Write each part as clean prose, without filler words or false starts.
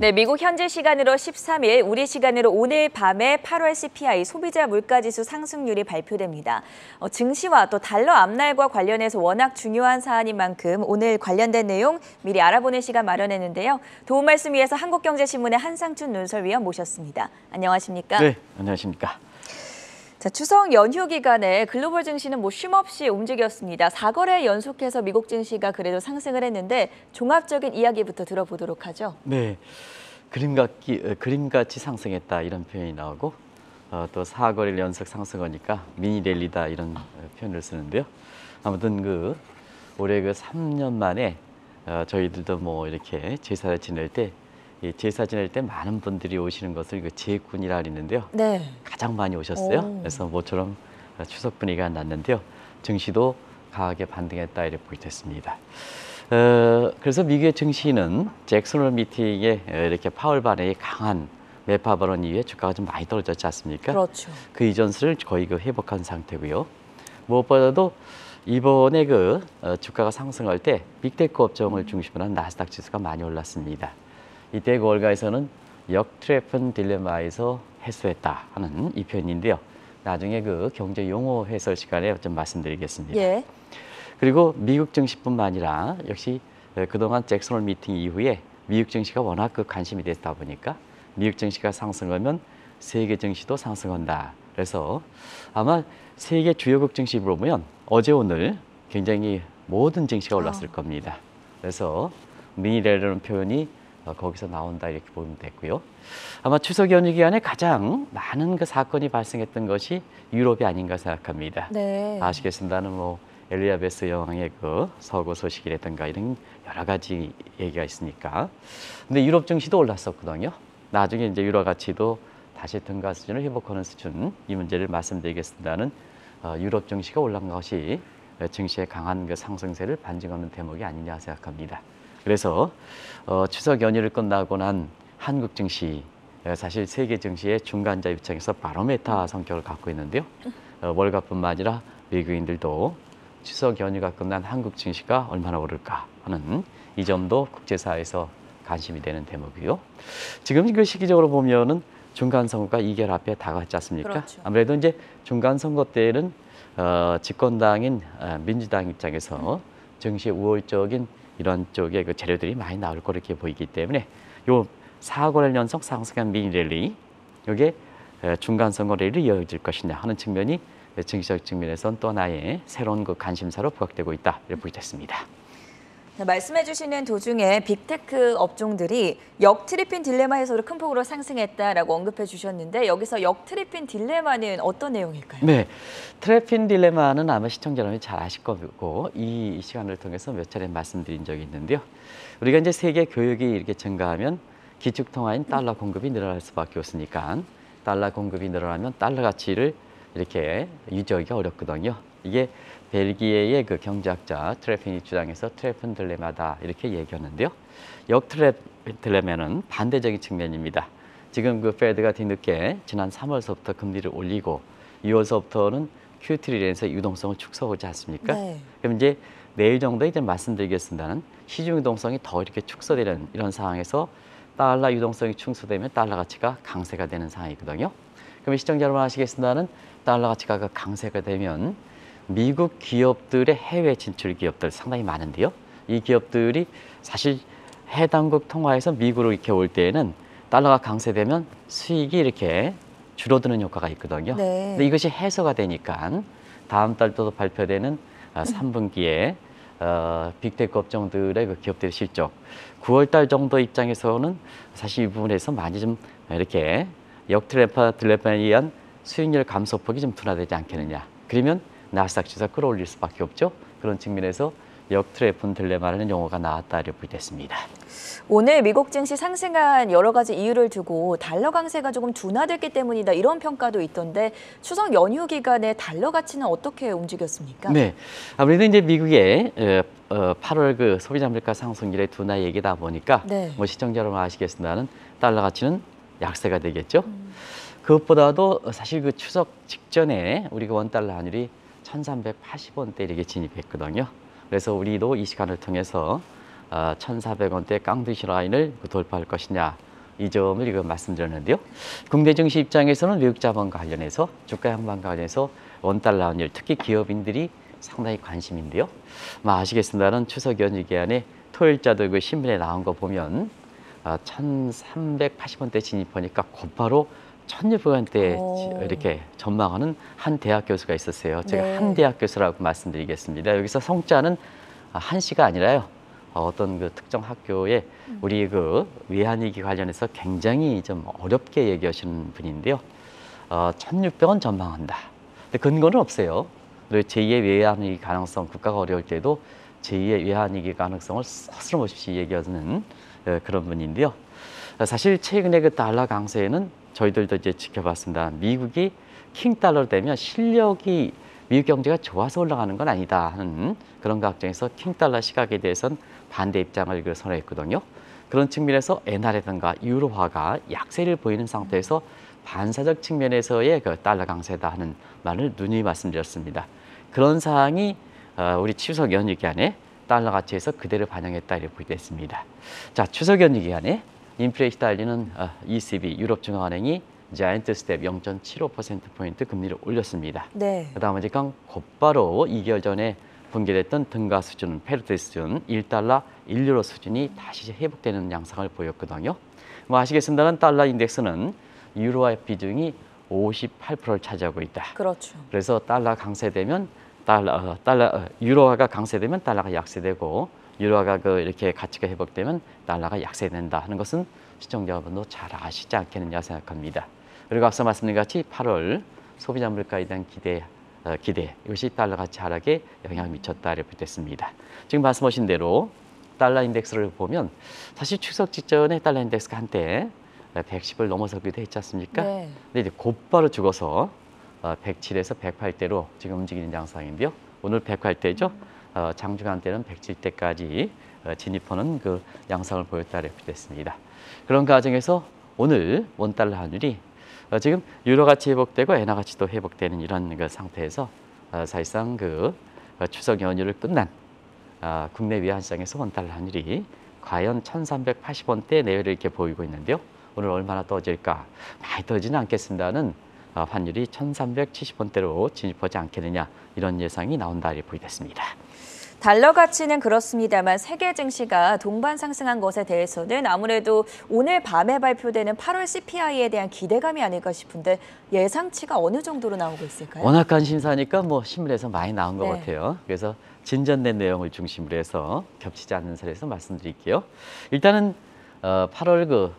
네, 미국 현지 시간으로 13일, 우리 시간으로 오늘 밤에 8월 CPI 소비자 물가지수 상승률이 발표됩니다. 증시와 또 달러 앞날과 관련해서 워낙 중요한 사안인 만큼 오늘 관련된 내용 미리 알아보는 시간 마련했는데요. 도움 말씀 위해서 한국경제신문의 한상춘 논설위원 모셨습니다. 안녕하십니까? 네, 안녕하십니까? 자, 추석 연휴 기간에 글로벌 증시는 쉼없이 움직였습니다. 4거래 연속해서 미국 증시가 그래도 상승을 했는데 종합적인 이야기부터 들어보도록 하죠. 네, 그림같이 상승했다 이런 표현이 나오고 또 4거래일 연속 상승하니까 미니 랠리다 이런 표현을 쓰는데요. 아무튼 올해 3년 만에 저희들도 뭐 이렇게 제사 지낼 때 많은 분들이 오시는 것을 제군이라 그러는데요. 네. 가장 많이 오셨어요. 그래서 모처럼 추석 분위기가 났는데요. 증시도 강하게 반등했다 이렇게 보겠습니다. 그래서 미국의 증시는 잭슨 미팅에 이렇게 파월 반응이 강한 매파 발언 이후에 주가가 좀 많이 떨어졌지 않습니까? 그렇죠. 그 이전세를 거의 회복한 상태고요. 무엇보다도 이번에 주가가 상승할 때 빅테크 업종을 중심으로 한 나스닥 지수가 많이 올랐습니다. 이때 월가에서는 역트래픈 딜레마에서 해소했다 하는 이 표현인데요. 나중에 경제 용어 해설 시간에 좀 말씀드리겠습니다. 예. 그리고 미국 증시뿐만 아니라 역시 그동안 잭슨 홀 미팅 이후에 미국 증시가 워낙 관심이 됐다 보니까 미국 증시가 상승하면 세계 증시도 상승한다. 그래서 아마 세계 주요국 증시 보면 어제 오늘 굉장히 모든 증시가 올랐을 겁니다. 그래서 미니래라는 표현이 거기서 나온다 이렇게 보면 되고요. 아마 추석 연휴 기간에 가장 많은 사건이 발생했던 것이 유럽이 아닌가 생각합니다. 네. 아시겠습니다는 엘리자베스 여왕의 서거 소식이라든가 이런 여러 가지 얘기가 있으니까. 근데 유럽 증시도 올랐었거든요. 나중에 이제 유로 가치도 다시 등가 수준을 회복하는 수준, 이 문제를 말씀드리겠습니다는 유럽 증시가 올라간 것이 증시의 강한 상승세를 반증하는 대목이 아니냐 생각합니다. 그래서 추석 연휴를 끝나고 난 한국 증시, 사실 세계 증시의 중간자 입장에서 바로메타 성격을 갖고 있는데요. 월가뿐만 아니라 외국인들도 추석 연휴가 끝난 한국 증시가 얼마나 오를까 하는 이 점도 국제사회에서 관심이 되는 대목이고요. 지금 시기적으로 보면은 중간선거가 2개월 앞에 다가왔지 않습니까? 그렇죠. 아무래도 이제 중간선거 때는 집권당인 민주당 입장에서 증시의 우월적인 이런 쪽의 재료들이 많이 나올 거로 이렇게 보이기 때문에 요 4거래일 연속 상승한 미니 랠리, 이게 중간 선거 랠리로 이어질 것이냐 하는 측면이 증시적 측면에서는 또 하나의 새로운 관심사로 부각되고 있다 이렇게 보겠습니다. 말씀해 주시는 도중에 빅테크 업종들이 역트리핀 딜레마 해소로 큰 폭으로 상승했다라고 언급해 주셨는데 여기서 역트리핀 딜레마는 어떤 내용일까요? 네, 트래핀 딜레마는 아마 시청자 여러분이 잘 아실 거고 이 시간을 통해서 몇 차례 말씀드린 적이 있는데요. 우리가 이제 세계 교역이 이렇게 증가하면 기축통화인 달러 공급이 늘어날 수밖에 없으니까 달러 공급이 늘어나면 달러 가치를 이렇게 유지하기가 어렵거든요. 이게 벨기에의 경제학자 트래핀이 주장해서 트래핀 딜레마다 이렇게 얘기하는데요. 역트래핀 딜레마는 반대적인 측면입니다. 지금 페드가 뒤늦게 지난 3월서부터 금리를 올리고 2월서부터는 QT를 유동성을 축소하지 않습니까? 네. 그럼 이제 내일 정도 이제 말씀드리겠습니다는 시중 유동성이 더 이렇게 축소되는 이런 상황에서 달러 유동성이 축소되면 달러 가치가 강세가 되는 상황이거든요. 그럼 시청자 여러분 아시겠습니다는 달러 가치가 강세가 되면 미국 기업들의 해외 진출 기업들 상당히 많은데요. 이 기업들이 사실 해당국 통화에서 미국으로 이렇게 올 때에는 달러가 강세되면 수익이 이렇게 줄어드는 효과가 있거든요. 네. 근데 이것이 해소가 되니까 다음 달도 발표되는 3분기에 빅테크 업종들의 기업들의 실적 9월 달 정도 입장에서는 사실 이 부분에서 많이 좀 이렇게 역트래핑에 의한 수익률 감소폭이 좀 둔화되지 않겠느냐. 그러면 나스닥 지수가 끌어올릴 수밖에 없죠. 그런 측면에서 역트래핑 딜레마라는 용어가 나왔다 이렇게 보겠습니다. 오늘 미국 증시 상승한 여러 가지 이유를 두고 달러 강세가 조금 둔화됐기 때문이다 이런 평가도 있던데 추석 연휴 기간에 달러 가치는 어떻게 움직였습니까? 네, 아무래도 이제 미국의 8월 소비자 물가 상승률의 둔화 얘기다 보니까 네. 시청자 여러분 아시겠습니다는 달러 가치는 약세가 되겠죠. 그것보다도 사실 추석 직전에 우리가 원달러 환율이 1,380원대 이렇게 진입했거든요. 그래서 우리도 이 시간을 통해서 1,400원대 깡두시 라인을 돌파할 것이냐 이 점을 이거 말씀드렸는데요. 국내 증시 입장에서는 외국 자본과 관련해서 주가 향방과 관련해서 원달러 환율, 특히 기업인들이 상당히 관심인데요. 아시겠습니다만 추석 연휴 기간에 토요일자도 그 신문에 나온 거 보면 1,380원대 진입하니까 곧바로 1,600원대 오. 이렇게 전망하는 한 대학 교수가 있었어요. 제가 네. 한 대학 교수라고 말씀드리겠습니다. 여기서 성자는 한시가 아니라요. 어떤 그 특정 학교에 우리 그 외환위기 관련해서 굉장히 좀 어렵게 얘기하시는 분인데요. 1,600원 전망한다. 근데 근거는 없어요. 그리고 제2의 외환위기 가능성, 국가가 어려울 때도 제2의 외환위기 가능성을 서스럼없이 얘기하는 그런 분인데요. 사실 최근에 그 달러 강세에는 저희들도 이제 지켜봤습니다. 미국이 킹달러로 되면 실력이 미국 경제가 좋아서 올라가는 건 아니다 하는 그런 각정에서 킹달러 시각에 대해서는 반대 입장을 선호했거든요. 그런 측면에서 엔화라든가 유로화가 약세를 보이는 상태에서 반사적 측면에서의 그 달러 강세다 하는 말을 누누이 말씀드렸습니다. 그런 사항이 우리 추석 연휴 기간에 달러 가치에서 그대로 반영했다 이렇게 보겠습니다. 자, 추석 연휴 기간에 인플레에 시달리는 ECB 유럽중앙은행이 자이언트 스텝 0.75%포인트 금리를 올렸습니다. 네. 그다음에 지금 곧바로 2개월 전에 붕괴됐던 등가 수준, 페르테 수준, 1달러, 1유로 수준이 다시 회복되는 양상을 보였거든요. 아시겠습니다만 달러 인덱스는 유로화의 비중이 58%를 차지하고 있다. 그렇죠. 그래서 달러 강세되면 유로화가 강세되면 달러가 약세되고 유로화가 이렇게 가치가 회복되면 달러가 약세된다 하는 것은 시청자분도 잘 아시지 않겠느냐 생각합니다. 그리고 앞서 말씀드린 같이 8월 소비자 물가에 대한 기대 이것이 달러 가치 하락에 영향을 미쳤다 이렇게 됐습니다. 지금 말씀하신 대로 달러 인덱스를 보면 사실 추석 직전에 달러 인덱스가 한때 110을 넘어서기도 했지 않습니까? 네. 근데 이제 곧바로 죽어서 107에서 108대로 지금 움직이는 양상인데요. 오늘 108대죠. 장중한 때는 107대까지 진입하는 그 양상을 보였다 이렇게 됐습니다. 그런 과정에서 오늘 원달러 환율이 지금 유로 가치 회복되고 엔화 가치도 회복되는 이런 그 상태에서 사실상 그 추석 연휴를 끝난 국내 외환 시장에서 원달러 환율이 과연 1,380원대 내외를 이렇게 보이고 있는데요. 오늘 얼마나 떨어질까? 많이 떨어지는 않겠습니다는 환율이 1,370원대로 진입하지 않겠느냐 이런 예상이 나온다 이렇게 보이겠습니다. 달러 가치는 그렇습니다만 세계 증시가 동반 상승한 것에 대해서는 아무래도 오늘 밤에 발표되는 8월 CPI에 대한 기대감이 아닐까 싶은데 예상치가 어느 정도로 나오고 있을까요? 워낙 관심사니까 신문에서 많이 나온 것 네. 같아요. 그래서 진전된 내용을 중심으로 해서 겹치지 않는 선에서 말씀드릴게요. 일단은 8월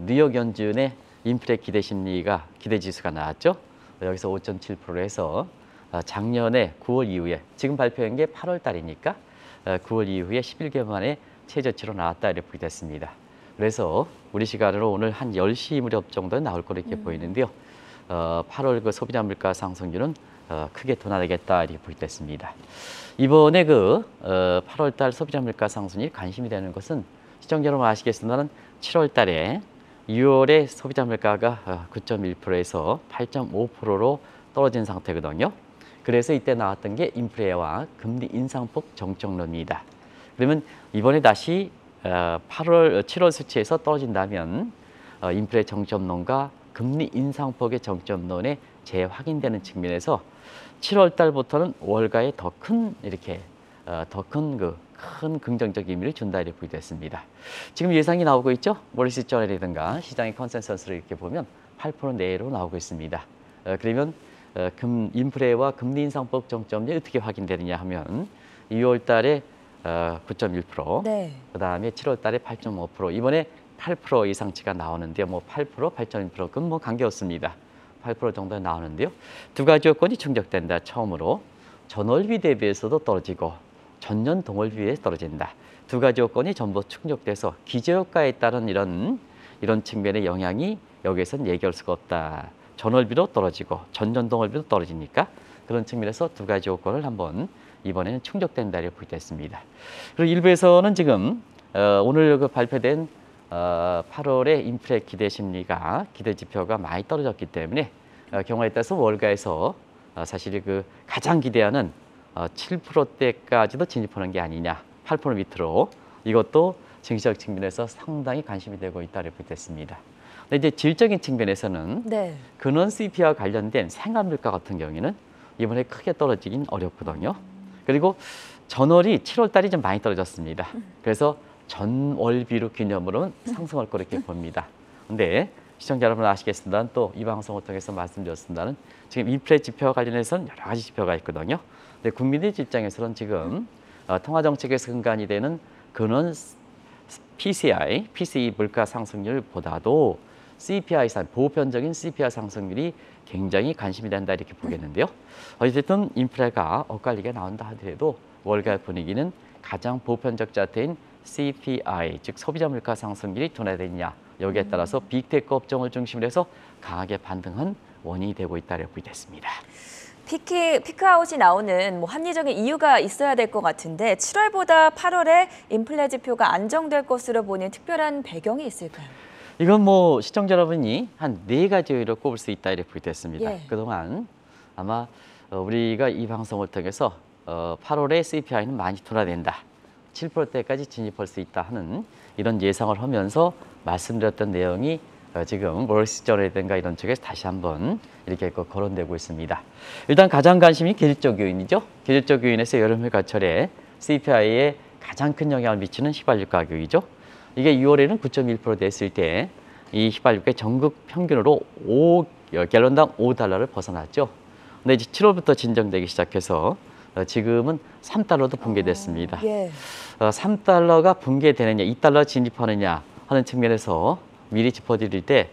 뉴욕 연준의 인플레 기대 심리가 기대 지수가 나왔죠. 여기서 5.7%에서 작년에 9월 이후에 지금 발표한 게 8월 달이니까 9월 이후에 11개월 만에 최저치로 나왔다 이렇게 보게 됐습니다. 그래서 우리 시간으로 오늘 한 10시 무렵 정도에 나올 거로 이렇게 보이는데요. 8월 그 소비자 물가 상승률은 크게 둔화되겠다 이렇게 보게 됐습니다. 이번에 8월 달 소비자 물가 상승률이 관심이 되는 것은 시청자 여러분 아시겠습니다만 7월 달에 6월에 소비자 물가가 9.1%에서 8.5%로 떨어진 상태거든요. 그래서 이때 나왔던 게 인플레와 금리 인상폭 정점론입니다. 그러면 이번에 다시 7월 수치에서 떨어진다면 인플레 정점론과 금리 인상폭의 정점론에 재확인되는 측면에서 7월 달부터는 월가에 더 큰 큰 긍정적 의미를 준다 이렇게 보겠습니다. 지금 예상이 나오고 있죠. 월스트리트저널이라든가 시장의 컨센서스를 이렇게 보면 8% 내로 나오고 있습니다. 그러면 인플레와 금리 인상폭 정점이 어떻게 확인되느냐 하면 2월 달에 9.1%, 네. 그다음에 7월 달에 8.5%, 이번에 8% 이상치가 나오는데요. 8%, 8.1% 그건 관계없습니다. 8% 정도 나오는데요. 두 가지 요건이 충족된다. 처음으로 전월비 대비해서도 떨어지고 전년 동월 비에 떨어진다. 두 가지 요건이 전부 충족돼서 기저효과에 따른 이런 측면의 영향이 여기에서는 얘기할 수가 없다. 전월비도 떨어지고 전년 동월비도 떨어지니까 그런 측면에서 두 가지 요건을 한번 이번에는 충족된다 이렇게 보겠습니다. 그리고 일부에서는 지금 오늘 발표된 8월의 인플레 기대 심리가 기대 지표가 많이 떨어졌기 때문에 경우에 따라서 월가에서 사실 가장 기대하는 7%대까지도 진입하는 게 아니냐, 8% 밑으로 이것도 증시적 측면에서 상당히 관심이 되고 있다고 보겠습니다. 근데 이제 질적인 측면에서는 네. 근원 CPI와 관련된 생활물가 같은 경우에는 이번에 크게 떨어지긴 어렵거든요. 그리고 전월이 7월 달이 좀 많이 떨어졌습니다. 그래서 전월 비율 기념으로는 상승할 거로 이렇게 봅니다. 근데 시청자 여러분 아시겠습니다만 또 이 방송을 통해서 말씀드렸습니다는 지금 인플레 지표와 관련해서는 여러 가지 지표가 있거든요. 근데 국민의 입장에서는 지금 통화정책에서 근간이 되는 근원 PCE 물가 상승률보다도 CPI 보편적인 CPI 상승률이 굉장히 관심이 된다 이렇게 보겠는데요. 어쨌든 인플레가 엇갈리게 나온다 하더라도 월가 분위기는 가장 보편적 자태인 CPI 즉 소비자 물가 상승률이 둔화되느냐 여기에 따라서 빅테크 업종을 중심으로 해서 강하게 반등한 원인이 되고 있다고 보겠습니다. 피크아웃이 나오는 합리적인 이유가 있어야 될 것 같은데 7월보다 8월에 인플레 지표가 안정될 것으로 보는 특별한 배경이 있을까요? 이건 시청자 여러분이 한 4가지 요인을 꼽을 수 있다 이렇게 보겠습니다. 예. 그동안 아마 우리가 이 방송을 통해서 8월에 CPI는 많이 둔화된다. 7%대까지 진입할 수 있다 하는 이런 예상을 하면서 말씀드렸던 내용이 지금 월시저널이든가 이런 쪽에서 다시 한번 이렇게 거론되고 있습니다. 일단 가장 관심이 계절적 요인이죠. 계절적 요인에서 여름 휴가철에 CPI에 가장 큰 영향을 미치는 휘발유 가격이죠. 이게 6월에는 9.1% 됐을 때 이 휘발유가 전국 평균으로 갤런당 $5를 벗어났죠. 근데 이제 7월부터 진정되기 시작해서 지금은 $3도 붕괴됐습니다. 예. $3가 붕괴되느냐, $2 진입하느냐 하는 측면에서 미리 짚어드릴 때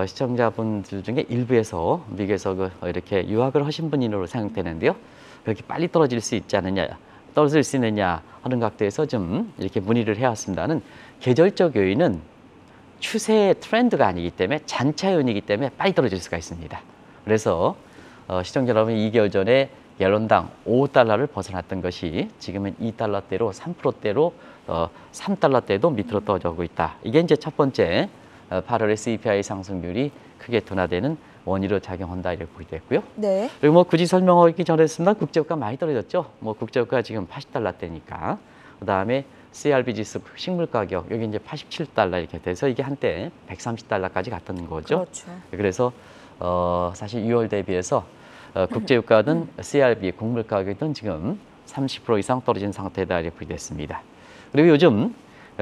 시청자분들 중에 일부에서 미국에서 이렇게 유학을 하신 분으로 생각되는데요. 그렇게 빨리 떨어질 수 있지 않느냐, 떨어질 수 있느냐 하는 각도에서 좀 이렇게 문의를 해왔습니다는 계절적 요인은 추세의 트렌드가 아니기 때문에 잔차 요인이기 때문에 빨리 떨어질 수가 있습니다. 그래서 시청자 여러분 2개월 전에 갤런당 $5를 벗어났던 것이 지금은 $2대로 3%대로 $3대도 밑으로 떨어지고 있다. 이게 이제 첫 번째 8월의 CPI 상승률이 크게 둔화되는 원인으로 작용한다 이렇게 보게 됐고요. 네. 그리고 굳이 설명하기 전에 했습니다. 국제유가 많이 떨어졌죠. 국제유가 지금 $80대니까. 그다음에 CRB 지수 식물 가격 여기 이제 $87 이렇게 돼서 이게 한때 $130까지 갔던 거죠. 그렇죠. 그래서 사실 6월 대비해서 국제유가든 CRB 곡물 가격은 지금 30% 이상 떨어진 상태다 이렇게 됐습니다. 그리고 요즘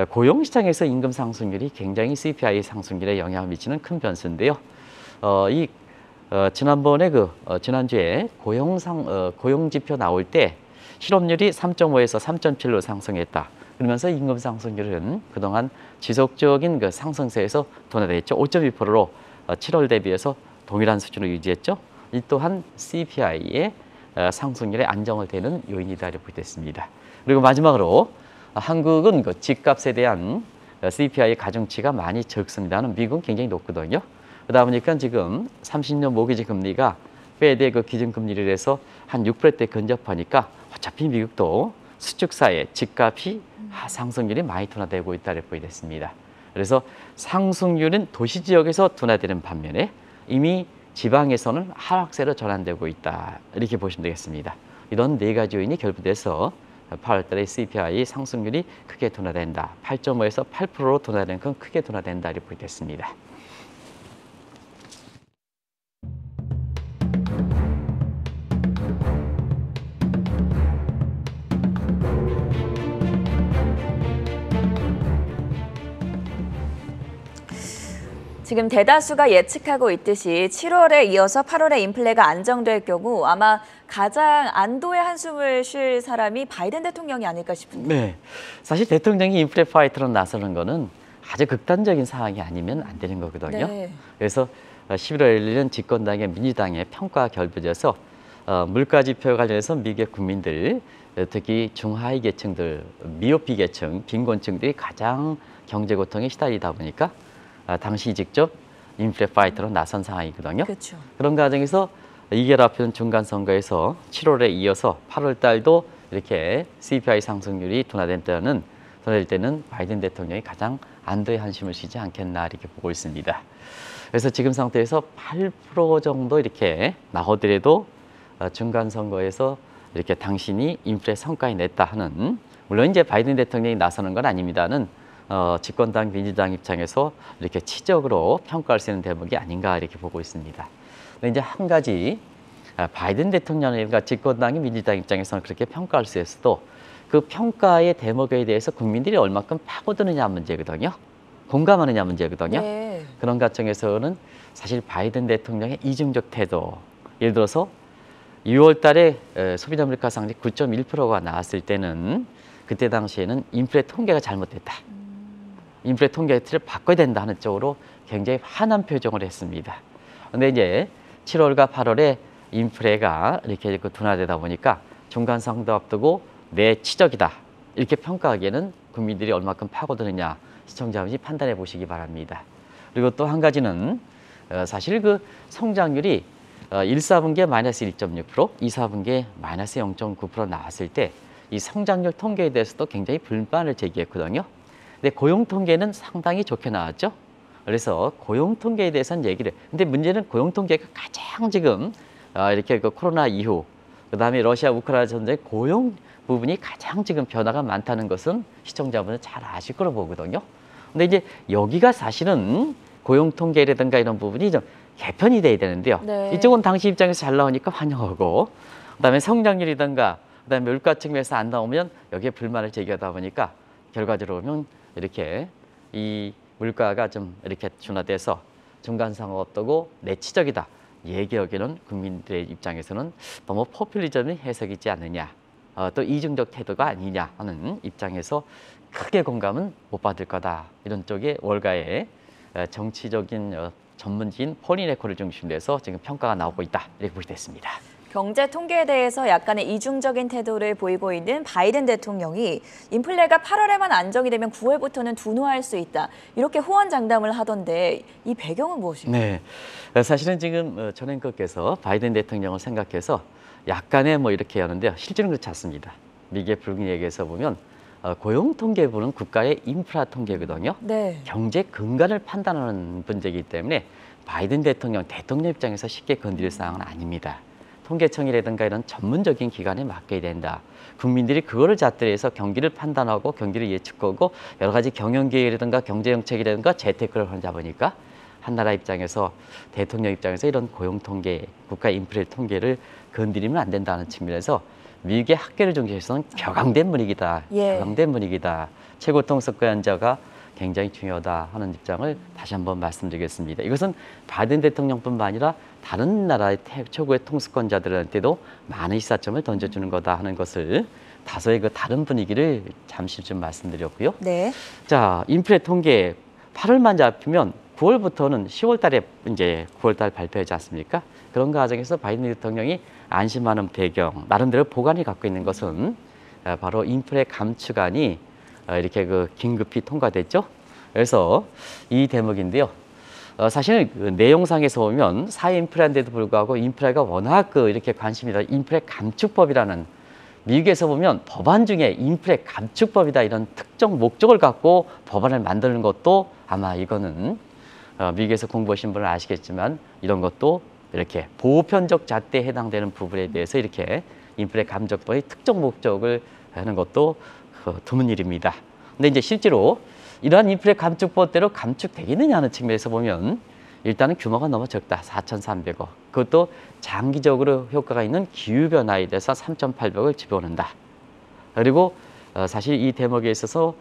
고용시장에서 임금 상승률이 굉장히 CPI 상승률에 영향을 미치는 큰 변수인데요. 지난번에 지난주에 고용 지표 나올 때 실업률이 3.5에서 3.7로 상승했다. 그러면서 임금 상승률은 그동안 지속적인 상승세에서 둔화됐죠. 5.2%로 7월 대비해서 동일한 수준을 유지했죠. 이 또한 CPI의 상승률에 안정을 되는 요인이다 이렇게 됐습니다. 그리고 마지막으로 한국은 집값에 대한 CPI의 가중치가 많이 적습니다는 미국은 굉장히 높거든요. 그러다 보니까 지금 30년 모기지 금리가 페드의 기준금리를 해서 한 6%대 근접하니까 어차피 미국도 수축사의 집값이 상승률이 많이 둔화되고 있다고 보이겠습니다. 그래서 상승률은 도시 지역에서 둔화되는 반면에 이미 지방에서는 하락세로 전환되고 있다. 이렇게 보시면 되겠습니다. 이런 4가지 요인이 결부돼서 8월 달에 CPI 상승률이 크게 둔화된다. 8.5에서 8%로 둔화되는 건 크게 둔화된다. 이렇게 보이겠습니다. 지금 대다수가 예측하고 있듯이 7월에 이어서 8월에 인플레가 안정될 경우 아마 가장 안도의 한숨을 쉴 사람이 바이든 대통령이 아닐까 싶은데. 네, 사실 대통령이 인플레 파이터로 나서는 거는 아주 극단적인 상황이 아니면 안 되는 거거든요. 네. 그래서 11월 1일은 집권당의 민주당의 평가 결부져서 물가 지표 관련해서 미국 국민들, 특히 중하위 계층들, 미오피 계층, 빈곤층들이 가장 경제 고통에 시달리다 보니까 당시 직접 인플레 파이터로 나선 상황이거든요. 그렇죠. 그런 과정에서 2개월 앞에는 중간 선거에서 7월에 이어서 8월 달도 이렇게 CPI 상승률이 둔화될 때는 바이든 대통령이 가장 안도의 한숨을 쉬지 않겠나 이렇게 보고 있습니다. 그래서 지금 상태에서 8% 정도 이렇게 나오더라도 중간 선거에서 이렇게 당신이 인플레 성과에 냈다 하는, 물론 이제 바이든 대통령이 나서는 건 아닙니다는 집권당 민주당 입장에서 이렇게 치적으로 평가할 수 있는 대목이 아닌가 이렇게 보고 있습니다. 근데 이제 한 가지 바이든 대통령과 집권당이 민주당 입장에서는 그렇게 평가할 수 있어도 그 평가의 대목에 대해서 국민들이 얼마큼 파고드느냐 문제거든요. 공감하느냐 문제거든요. 네. 그런 과정에서는 사실 바이든 대통령의 이중적 태도, 예를 들어서 6월 달에 소비자 물가 상승 9.1%가 나왔을 때는 그때 당시에는 인플레 통계가 잘못됐다. 인플레 통계를 바꿔야 된다 하는 쪽으로 굉장히 환한 표정을 했습니다. 그런데 이제 7월과 8월에 인플레가 이렇게 둔화되다 보니까 중간선거도 앞두고 내 치적이다. 이렇게 평가하기에는 국민들이 얼마큼 파고드느냐 시청자분이 판단해 보시기 바랍니다. 그리고 또 한 가지는 사실 그 성장률이 1, 4분기에 마이너스 1.6%, 2, 4분기에 마이너스 0.9% 나왔을 때 이 성장률 통계에 대해서도 굉장히 불만을 제기했거든요. 근데 고용 통계는 상당히 좋게 나왔죠. 그래서 고용 통계에 대해서는 얘기를. 근데 문제는 고용 통계가 가장 지금 이렇게 그 코로나 이후, 그다음에 러시아 우크라이나 전쟁 고용 부분이 가장 지금 변화가 많다는 것은 시청자분은 잘 아실 거로 보거든요. 근데 이제 여기가 사실은 고용 통계라든가 이런 부분이 좀 개편이 돼야 되는데요. 네. 이쪽은 당시 입장에서 잘 나오니까 환영하고, 그다음에 성장률이든가 그다음에 물가 측면에서 안 나오면 여기에 불만을 제기하다 보니까 결과적으로 보면 이렇게 이 물가가 좀 이렇게 둔화돼서 중간상황 어떠고 내치적이다. 얘기하기는 국민들의 입장에서는 너무 포퓰리즘이 해석이지 않느냐, 또 이중적 태도가 아니냐 하는 입장에서 크게 공감은 못 받을 거다. 이런 쪽에 월가의 정치적인 전문지인 폴린 에코를 중심으로 해서 지금 평가가 나오고 있다. 이렇게 보게 됐습니다. 경제 통계에 대해서 약간의 이중적인 태도를 보이고 있는 바이든 대통령이 인플레가 8월에만 안정이 되면 9월부터는 둔화할 수 있다. 이렇게 호언장담을 하던데 이 배경은 무엇인가요? 네, 사실은 지금 전 앵커께서 바이든 대통령을 생각해서 약간의 뭐 이렇게 하는데요. 실제는 그렇지 않습니다. 미국의 불금 얘기에서 보면 고용 통계부는 국가의 인프라 통계거든요. 네. 경제 근간을 판단하는 문제이기 때문에 바이든 대통령 입장에서 쉽게 건드릴 사항은 아닙니다. 통계청이라든가 이런 전문적인 기관에 맡겨야 된다. 국민들이 그거를 잣대로 해서 경기를 판단하고 경기를 예측하고 여러 가지 경영계획이라든가 경제정책이라든가 재테크를 하다 보니까 한 나라 입장에서 대통령 입장에서 이런 고용통계, 국가 인플레 통계를 건드리면 안 된다는 측면에서 미국의 학계를 중심으로서는 격앙된 분위기다. 예. 격앙된 분위기다. 최고 통수권자가 굉장히 중요하다 하는 입장을 다시 한번 말씀드리겠습니다. 이것은 바이든 대통령뿐만 아니라 다른 나라의 최고의 통수권자들한테도 많은 시사점을 던져주는 거다 하는 것을 다소의 그 다른 분위기를 잠시 좀 말씀드렸고요. 네. 자, 인플레 통계 8월만 잡히면 9월부터는 10월 달에 이제 9월 달 발표하지 않습니까? 그런 과정에서 바이든 대통령이 안심하는 배경, 나름대로 보관이 갖고 있는 것은 바로 인플레 감축안이 이렇게 그 긴급히 통과됐죠. 그래서 이 대목인데요. 사실은 그 내용상에서 보면 사인플레인데도 불구하고 인플레가 워낙 이렇게 관심이다. 인플레 감축법이라는 미국에서 보면 법안 중에 인플레 감축법이다 이런 특정 목적을 갖고 법안을 만드는 것도 아마 이거는 미국에서 공부하신 분은 아시겠지만 이런 것도 이렇게 보편적 잣대에 해당되는 부분에 대해서 이렇게 인플레 감축법의 특정 목적을 하는 것도 드문 일입니다. 근데 이제 실제로 이러한 인플레 감축법대로 감축되겠느냐 하는 측면에서 보면 일단은 규모가 너무 적다. 4,300억. 그것도 장기적으로 효과가 있는 기후변화에 대해서 3,800억을 집어넣는다. 그리고 사실 이 대목에 있어서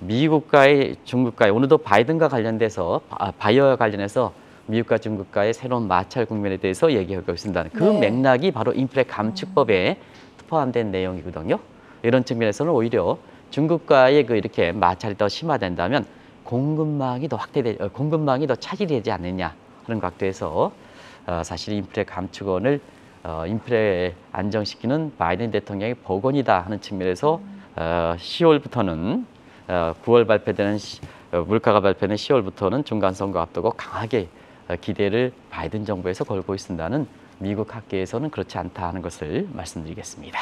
미국과의 중국과의 오늘도 바이든과 관련돼서 바이오와 관련해서 미국과 중국과의 새로운 마찰 국면에 대해서 얘기하고 있습니다. 그 네. 맥락이 바로 인플레 감축법에 포함된 내용이거든요. 이런 측면에서는 오히려 중국과의 이렇게 마찰이 더 심화된다면 공급망이 더 차질되지 않느냐 하는 각도에서 사실 인플레 감축원을 인플레 안정시키는 바이든 대통령의 복원이다 하는 측면에서 10월부터는 9월 발표되는 물가가 발표되는 10월부터는 중간선거 앞두고 강하게 기대를 바이든 정부에서 걸고 있습니다는 미국 학계에서는 그렇지 않다 하는 것을 말씀드리겠습니다.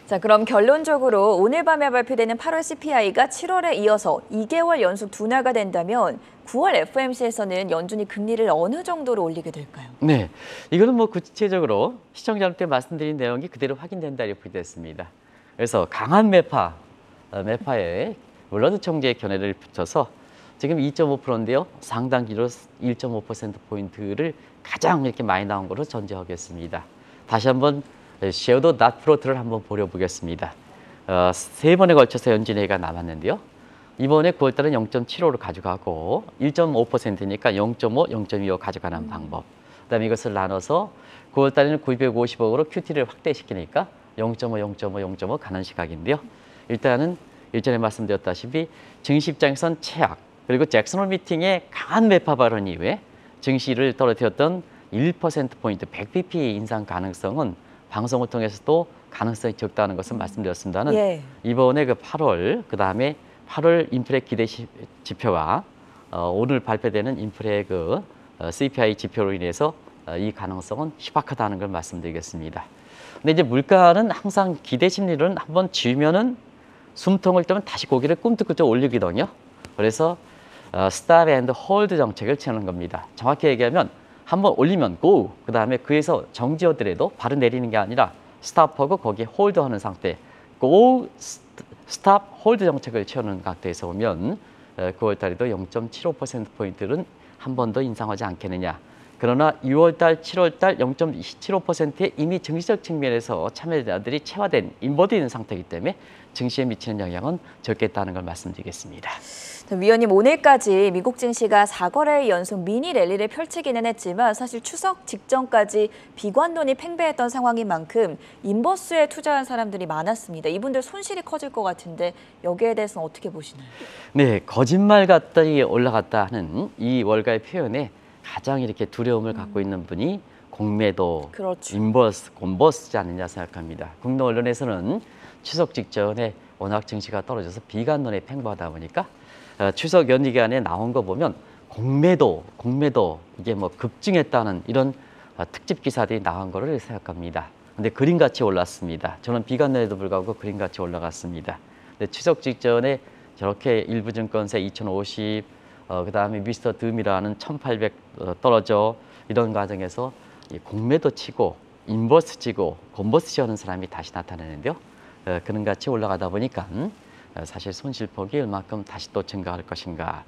자, 그럼 결론적으로 오늘 밤에 발표되는 8월 CPI가 7월에 이어서 2개월 연속 둔화가 된다면 9월 FOMC에서는 연준이 금리를 어느 정도로 올리게 될까요? 네, 이거는 뭐 구체적으로 시청자분께 말씀드린 내용이 그대로 확인된다 이렇게 됐습니다. 그래서 강한 매파의 월러드 총재의 견해를 붙여서 지금 2.5%인데요. 상당기로 1.5%포인트를 가장 이렇게 많이 나온 것으로 전제하겠습니다. 다시 한번 쉐어도 낫프로트를 한번 보려보겠습니다. 3번에 걸쳐서 연준회의가 남았는데요. 이번에 9월달은 0.75로 가져가고 1.5%니까 0.5, 0.25 가져가는 방법. 그다음에 이것을 나눠서 9월달에는 950억으로 QT를 확대시키니까 0.5, 0.5, 0.5 가는 시각인데요. 일단은 일전에 말씀드렸다시피 증시 입장에선 최악, 그리고 잭슨홀 미팅의 강한 매파 발언 이후에 증시를 떨어뜨렸던 1%포인트 100bp 인상 가능성은 방송을 통해서도 가능성이 적다는 것을 말씀드렸습니다는 예. 이번에 그 8월, 그 다음에 8월 인플레 기대 지표와 오늘 발표되는 인플레 그 CPI 지표로 인해서 이 가능성은 희박하다는 걸 말씀드리겠습니다. 근데 이제 물가는 항상 기대 심리를 한번 쥐면은 숨통을 뜨면 다시 고개를 꿈틀꿈틀 올리거든요. 그래서 스탑 앤드 홀드 정책을 취하는 겁니다. 정확히 얘기하면 한번 올리면 고, 그 다음에 그에서 정지하더라도 바로 내리는 게 아니라 스탑하고 거기에 홀드하는 상태, 고, 스탑, 홀드 정책을 취하는 상태에서 보면 9월달에도 0.75%포인트는 한 번 더 인상하지 않겠느냐. 그러나 6월달, 7월달 0.25%에 이미 증시적 측면에서 참여자들이 체화된 인버디는 상태이기 때문에 증시에 미치는 영향은 적겠다는 걸 말씀드리겠습니다. 위원님, 오늘까지 미국 증시가 4거래일 연속 미니 랠리를 펼치기는 했지만 사실 추석 직전까지 비관론이 팽배했던 상황인 만큼 인버스에 투자한 사람들이 많았습니다. 이분들 손실이 커질 것 같은데 여기에 대해서는 어떻게 보시나요? 네, 거짓말 같다니 올라갔다 하는 이 월가의 표현에 가장 이렇게 두려움을 갖고 있는 분이 공매도, 그렇죠. 인버스, 곤버스지 않느냐 생각합니다. 국내 언론에서는 추석 직전에 워낙 증시가 떨어져서 비관론에 팽배하다 보니까 추석 연휴 기간에 나온 거 보면 공매도 이게 뭐 급증했다는 이런 특집 기사들이 나온 거를 생각합니다. 근데 그림같이 올랐습니다. 저는 비관론에도 불구하고 그림같이 올라갔습니다. 근데 추석 직전에 저렇게 일부 증권사 2050, 그다음에 미스터 듬이라는 1800 떨어져 이런 과정에서 공매도 치고 인버스 치고 곤버스 치는 사람이 다시 나타나는데요. 그런 같이 올라가다 보니까 사실 손실폭이 얼마큼 다시 또 증가할 것인가.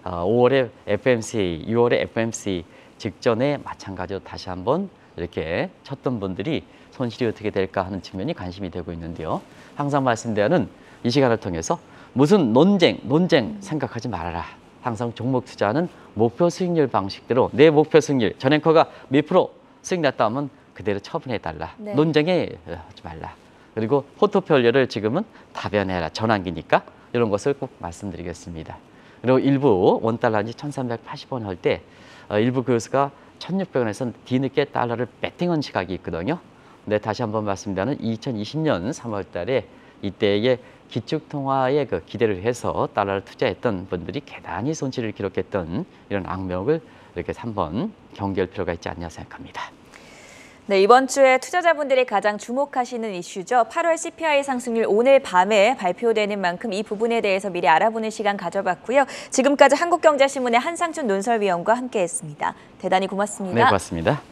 5월에 FMC, 6월에 FMC 직전에 마찬가지로 다시 한번 이렇게 쳤던 분들이 손실이 어떻게 될까 하는 측면이 관심이 되고 있는데요. 항상 말씀드리는 이 시간을 통해서 무슨 논쟁 생각하지 말아라. 항상 종목 투자는 목표 수익률 방식대로 내 목표 수익률, 전 앵커가 몇 프로 수익 났다 하면 그대로 처분해달라. 네. 논쟁에 하지 말라. 그리고 포트폴리오를 지금은 다변해라. 전환기니까 이런 것을 꼭 말씀드리겠습니다. 그리고 일부 원달러인지 1380원 할 때 일부 교수가 1600원에서 뒤늦게 달러를 배팅한 시각이 있거든요. 근데 다시 한번 말씀드리면 2020년 3월 달에 이때의 기축통화에 그 기대를 해서 달러를 투자했던 분들이 대단히 손실을 기록했던 이런 악명을 이렇게 한번 경계할 필요가 있지 않냐 생각합니다. 네, 이번 주에 투자자분들이 가장 주목하시는 이슈죠. 8월 CPI 상승률 오늘 밤에 발표되는 만큼 이 부분에 대해서 미리 알아보는 시간 가져봤고요. 지금까지 한국경제신문의 한상준 논설위원과 함께했습니다. 대단히 고맙습니다. 네, 고맙습니다.